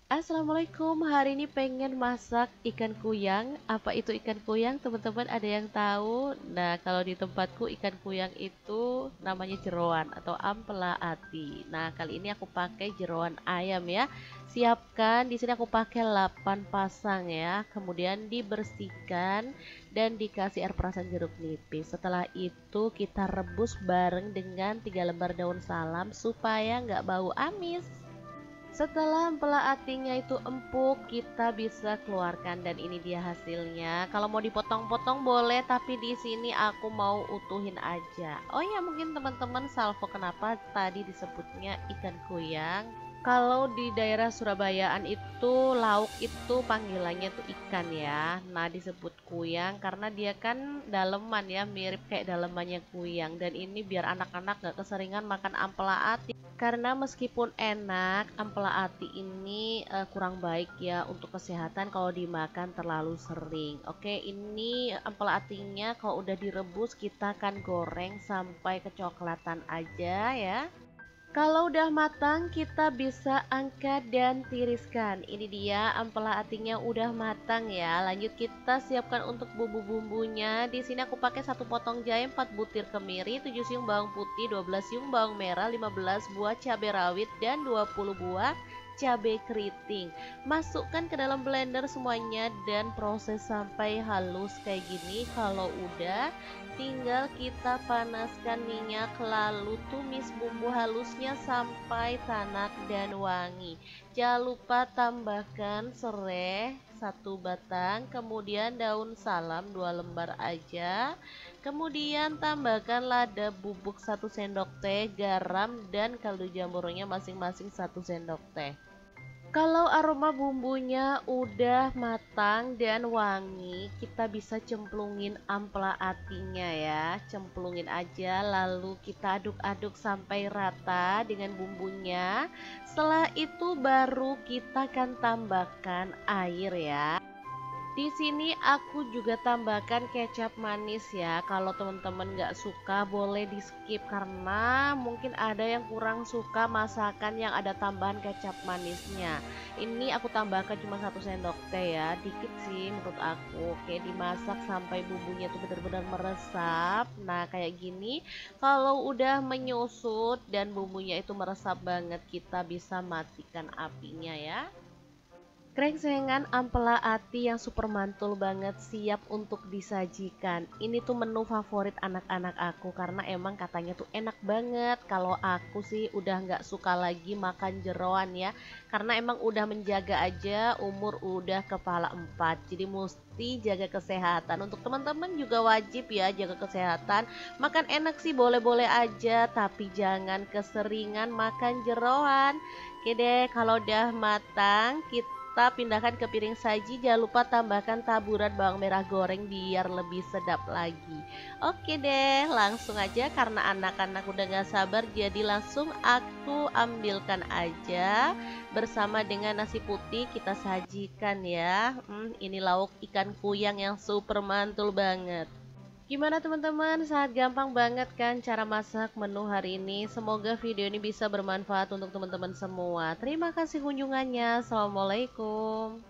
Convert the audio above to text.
Assalamualaikum, hari ini pengen masak ikan kuyang. Apa itu ikan kuyang? Teman-teman ada yang tahu? Nah, kalau di tempatku ikan kuyang itu namanya jeroan atau ampela ati. Nah, kali ini aku pakai jeroan ayam ya. Siapkan, di sini aku pakai 8 pasang ya. Kemudian dibersihkan dan dikasih air perasan jeruk nipis. Setelah itu kita rebus bareng dengan 3 lembar daun salam supaya nggak bau amis. Setelah empela atinya itu empuk, kita bisa keluarkan dan ini dia hasilnya. Kalau mau dipotong-potong boleh, tapi di sini aku mau utuhin aja. Oh ya, mungkin teman-teman salvo kenapa tadi disebutnya ikan kuyang. Kalau di daerah Surabayaan itu lauk itu panggilannya tuh ikan ya. Nah, disebut kuyang karena dia kan daleman ya, mirip kayak dalemannya kuyang. Dan ini biar anak-anak gak keseringan makan ampela ati. Karena meskipun enak, ampela ati ini kurang baik ya untuk kesehatan kalau dimakan terlalu sering. Oke, ini ampela atinya kalau udah direbus kita akan goreng sampai kecoklatan aja ya. Kalau udah matang, kita bisa angkat dan tiriskan. Ini dia ampela atinya udah matang ya. Lanjut kita siapkan untuk bumbu-bumbunya. Di sini aku pakai 1 potong jahe, 4 butir kemiri, 7 siung bawang putih, 12 siung bawang merah, 15 buah cabai rawit dan 20 buah cabai keriting. Masukkan ke dalam blender semuanya dan proses sampai halus kayak gini. Kalau udah, tinggal kita panaskan minyak lalu tumis bumbu halusnya sampai tanak dan wangi. Jangan lupa tambahkan serai 1 batang, kemudian daun salam 2 lembar aja. Kemudian tambahkan lada bubuk 1 sendok teh, garam dan kaldu jamurnya masing-masing 1 sendok teh. Kalau aroma bumbunya udah matang dan wangi, kita bisa cemplungin ampela atinya ya. Cemplungin aja lalu kita aduk-aduk sampai rata dengan bumbunya. Setelah itu baru kita akan tambahkan air ya. Di sini aku juga tambahkan kecap manis ya. Kalau teman-teman nggak suka boleh di skip karena mungkin ada yang kurang suka masakan yang ada tambahan kecap manisnya. Ini aku tambahkan cuma 1 sendok teh ya, dikit sih menurut aku. Oke, dimasak sampai bumbunya tuh benar-benar meresap. Nah, kayak gini. Kalau udah menyusut dan bumbunya itu meresap banget, kita bisa matikan apinya ya. Krengsengan ampela ati yang super mantul banget siap untuk disajikan. Ini tuh menu favorit anak-anak aku karena emang katanya tuh enak banget. Kalau aku sih udah nggak suka lagi makan jeroan ya. Karena emang udah menjaga aja umur udah kepala 4. Jadi mesti jaga kesehatan. Untuk teman-teman juga wajib ya jaga kesehatan. Makan enak sih boleh-boleh aja tapi jangan keseringan makan jeroan. Oke deh, kalau udah matang kita pindahkan ke piring saji. Jangan lupa tambahkan taburan bawang merah goreng biar lebih sedap lagi. Oke deh, langsung aja karena anak-anak udah gak sabar, jadi langsung aku ambilkan aja bersama dengan nasi putih kita sajikan ya. Ini lauk ikan kuyang yang super mantul banget. Gimana teman-teman? Sangat gampang banget kan cara masak menu hari ini. Semoga video ini bisa bermanfaat untuk teman-teman semua. Terima kasih kunjungannya. Assalamualaikum.